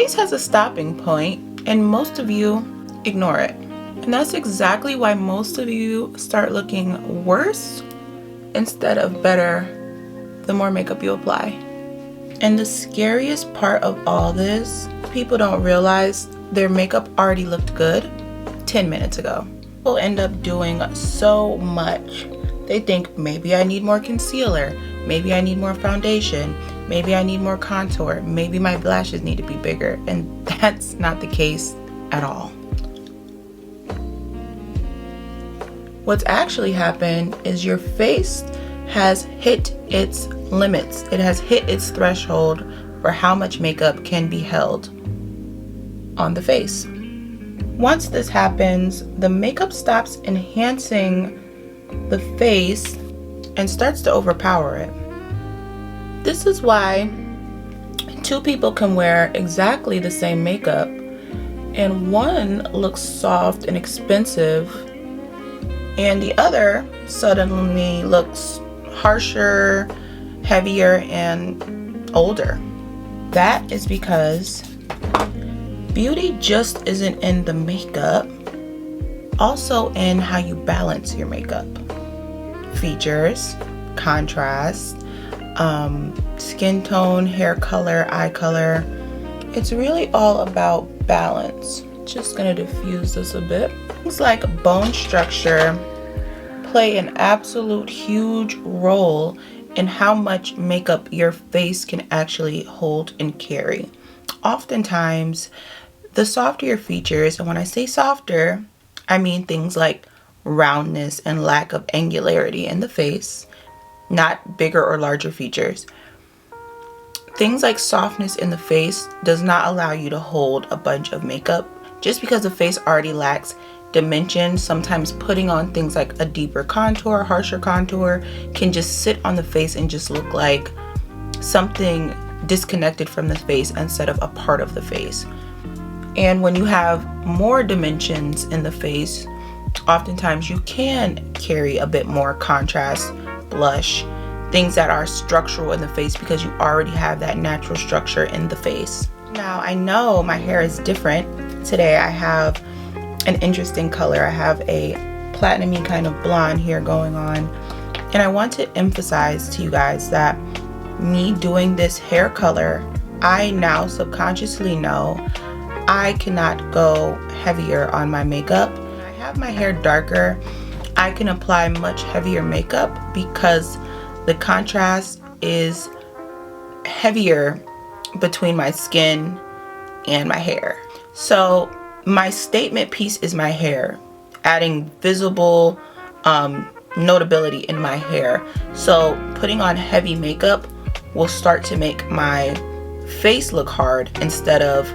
face has a stopping point, and most of you ignore it. And that's exactly why most of you start looking worse instead of better the more makeup you apply. And the scariest part of all this, people don't realize their makeup already looked good 10 minutes ago. People end up doing so much. They think, maybe I need more concealer, maybe I need more foundation, maybe I need more contour, maybe my lashes need to be bigger. And that's not the case at all. What's actually happened is your face has hit its limits. It has hit its threshold for how much makeup can be held on the face. Once this happens, the makeup stops enhancing the face and starts to overpower it. This is why two people can wear exactly the same makeup and one looks soft and expensive and the other suddenly looks harsher, heavier, and older. That is because beauty just isn't in the makeup, also in how you balance your makeup. Features, contrast, skin tone, hair color, eye color. It's really all about balance. Just gonna diffuse this a bit. Things like bone structure play an absolute huge role in how much makeup your face can actually hold and carry. Oftentimes, the softer your features, and when I say softer, I mean things like roundness and lack of angularity in the face, not bigger or larger features. Things like softness in the face does not allow you to hold a bunch of makeup. Just because the face already lacks dimension, sometimes putting on things like a deeper contour, harsher contour, can just sit on the face and just look like something disconnected from the face instead of a part of the face. And when you have more dimensions in the face, oftentimes you can carry a bit more contrast, blush, things that are structural in the face because you already have that natural structure in the face. Now, I know my hair is different. Today I have an interesting color. I have a platinum-y kind of blonde here going on. And I want to emphasize to you guys that me doing this hair color, I now subconsciously know I cannot go heavier on my makeup. When I have my hair darker, I can apply much heavier makeup because the contrast is heavier between my skin and my hair. So my statement piece is my hair, adding visible notability in my hair. So putting on heavy makeup will start to make my face look hard instead of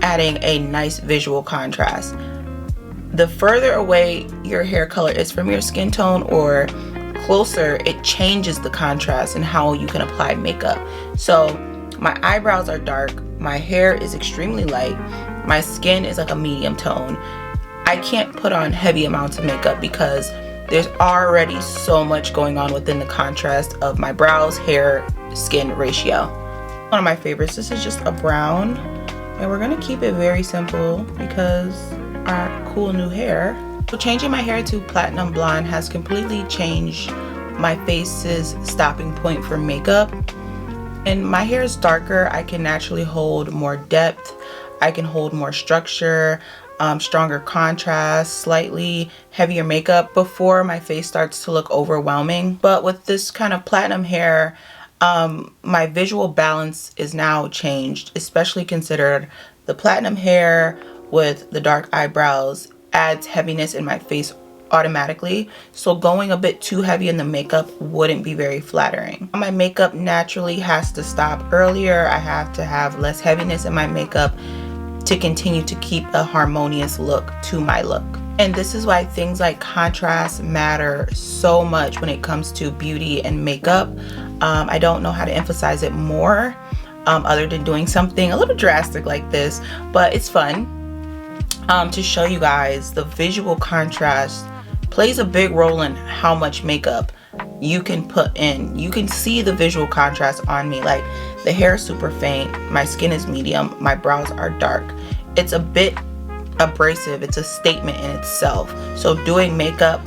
adding a nice visual contrast. The further away your hair color is from your skin tone or closer, it changes the contrast and how you can apply makeup. So my eyebrows are dark, my hair is extremely light, my skin is like a medium tone. I can't put on heavy amounts of makeup because there's already so much going on within the contrast of my brows, hair, skin ratio. One of my favorites, this is just a brown, and we're gonna keep it very simple because our cool new hair. So changing my hair to platinum blonde has completely changed my face's stopping point for makeup. And my hair is darker, I can naturally hold more depth, I can hold more structure, stronger contrast, slightly heavier makeup before my face starts to look overwhelming. But with this kind of platinum hair, my visual balance is now changed, especially considered the platinum hair with the dark eyebrows adds heaviness in my face automatically. So going a bit too heavy in the makeup wouldn't be very flattering. My makeup naturally has to stop earlier. I have to have less heaviness in my makeup to continue to keep a harmonious look to my look. And this is why things like contrast matter so much when it comes to beauty and makeup. I don't know how to emphasize it more other than doing something a little drastic like this, but it's fun to show you guys the visual contrast plays a big role in how much makeup you can put in. You can see the visual contrast on me. Like the hair is super faint, my skin is medium, my brows are dark. It's a bit abrasive. It's a statement in itself. So doing makeup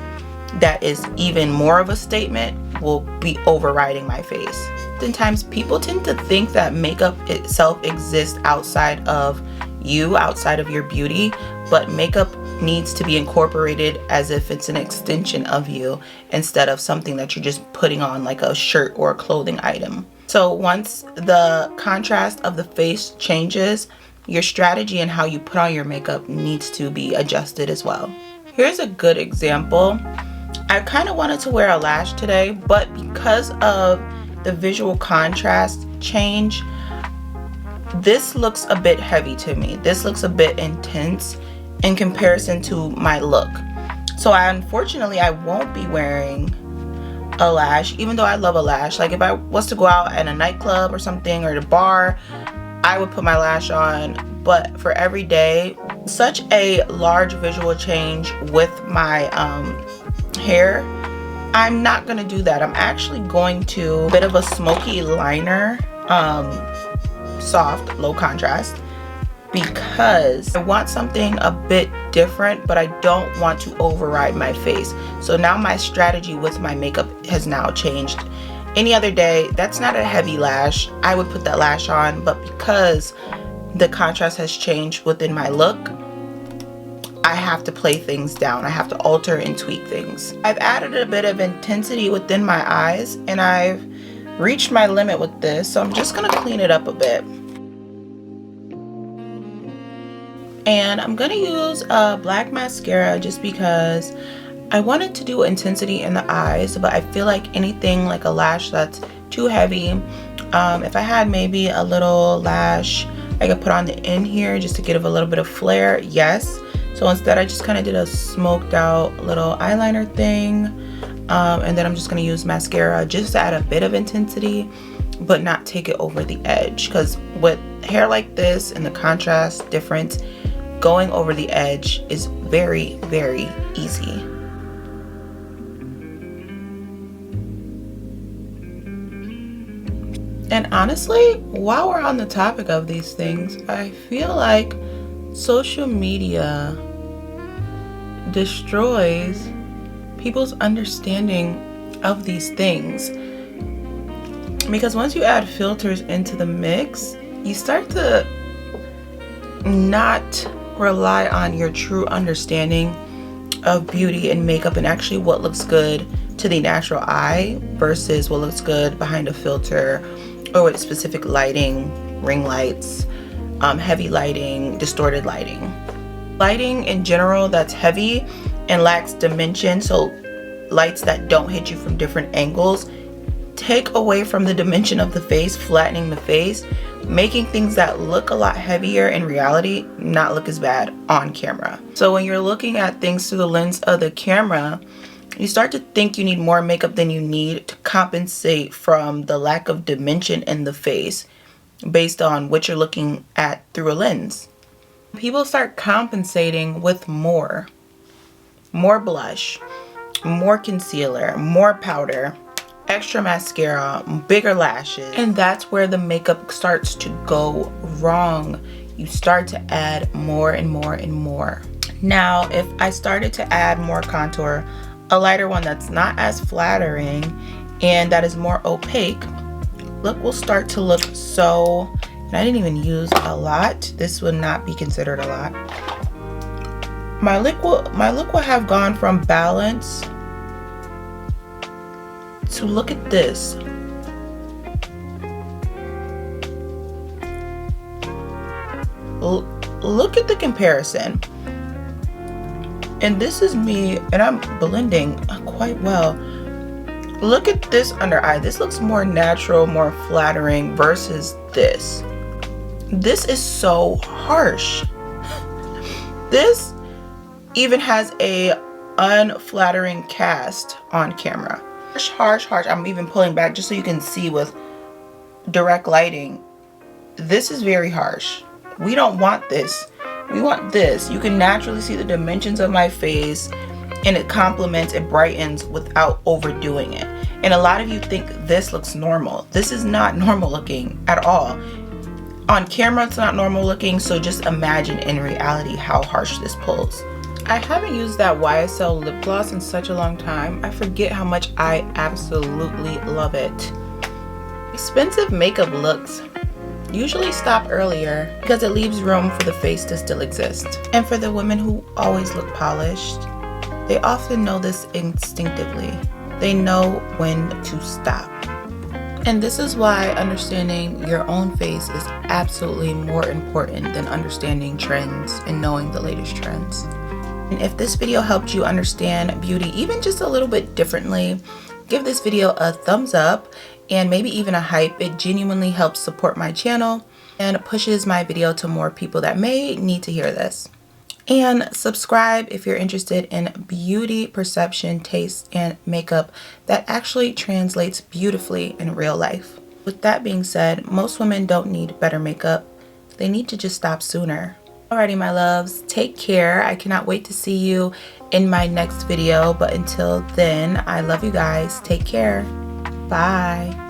that is even more of a statement will be overriding my face. Oftentimes people tend to think that makeup itself exists outside of you, outside of your beauty, but makeup needs to be incorporated as if it's an extension of you instead of something that you're just putting on like a shirt or a clothing item. So once the contrast of the face changes, your strategy and how you put on your makeup needs to be adjusted as well. Here's a good example. I kind of wanted to wear a lash today, but because of the visual contrast change, this looks a bit heavy to me. This looks a bit intense in comparison to my look. So unfortunately, I won't be wearing a lash, even though I love a lash. Like if I was to go out at a nightclub or something, or the bar, I would put my lash on. But for every day, such a large visual change with my hair, I'm not gonna do that. I'm actually going to a bit of a smoky liner, soft, low contrast, because I want something a bit different, but I don't want to override my face. So now my strategy with my makeup has now changed. Any other day, that's not a heavy lash, I would put that lash on, but because the contrast has changed within my look, I have to play things down. I have to alter and tweak things. I've added a bit of intensity within my eyes, and I've reached my limit with this, so I'm just gonna clean it up a bit. And I'm gonna use a black mascara just because I wanted to do intensity in the eyes, but I feel like anything like a lash that's too heavy, if I had maybe a little lash I could put on the end here just to give a little bit of flare, yes. So instead I just kind of did a smoked out little eyeliner thing, and then I'm just gonna use mascara just to add a bit of intensity but not take it over the edge, because with hair like this and the contrast difference, going over the edge is very, very easy. And honestly, while we're on the topic of these things, I feel like social media destroys people's understanding of these things. Because once you add filters into the mix, you start to not rely on your true understanding of beauty and makeup and actually what looks good to the natural eye versus what looks good behind a filter or with specific lighting, ring lights, heavy lighting, distorted lighting. Lighting in general that's heavy and lacks dimension, so lights that don't hit you from different angles, take away from the dimension of the face, flattening the face, making things that look a lot heavier in reality not look as bad on camera. So when you're looking at things through the lens of the camera, you start to think you need more makeup than you need to compensate from the lack of dimension in the face based on what you're looking at through a lens. People start compensating with more blush, more concealer, more powder, extra mascara, bigger lashes, and that's where the makeup starts to go wrong. You start to add more and more and more. Now, if I started to add more contour, a lighter one that's not as flattering and that is more opaque, look will start to look so, and I didn't even use a lot. This would not be considered a lot. My look will have gone from balance to, look at this. Look at the comparison. And this is me, and I'm blending quite well. Look at this under eye. This looks more natural, more flattering versus this. This is so harsh. This even has a unflattering cast on camera. Harsh. I'm even pulling back just so you can see with direct lighting. This is very harsh. We don't want this. We want this. You can naturally see the dimensions of my face, and it complements, it brightens without overdoing it. And a lot of you think this looks normal. This is not normal looking at all. On camera, it's not normal looking, so just imagine in reality how harsh this pulls. I haven't used that YSL lip gloss in such a long time. I forget how much I absolutely love it. Expensive makeup looks usually stop earlier because it leaves room for the face to still exist. And for the women who always look polished, they often know this instinctively. They know when to stop. And this is why understanding your own face is absolutely more important than understanding trends and knowing the latest trends. And if this video helped you understand beauty even just a little bit differently, give this video a thumbs up and maybe even a hype. It genuinely helps support my channel and pushes my video to more people that may need to hear this. And subscribe if you're interested in beauty, perception, taste, and makeup that actually translates beautifully in real life. With that being said, most women don't need better makeup. They need to just stop sooner. Alrighty, my loves, take care. I cannot wait to see you in my next video. But until then, I love you guys. Take care. Bye.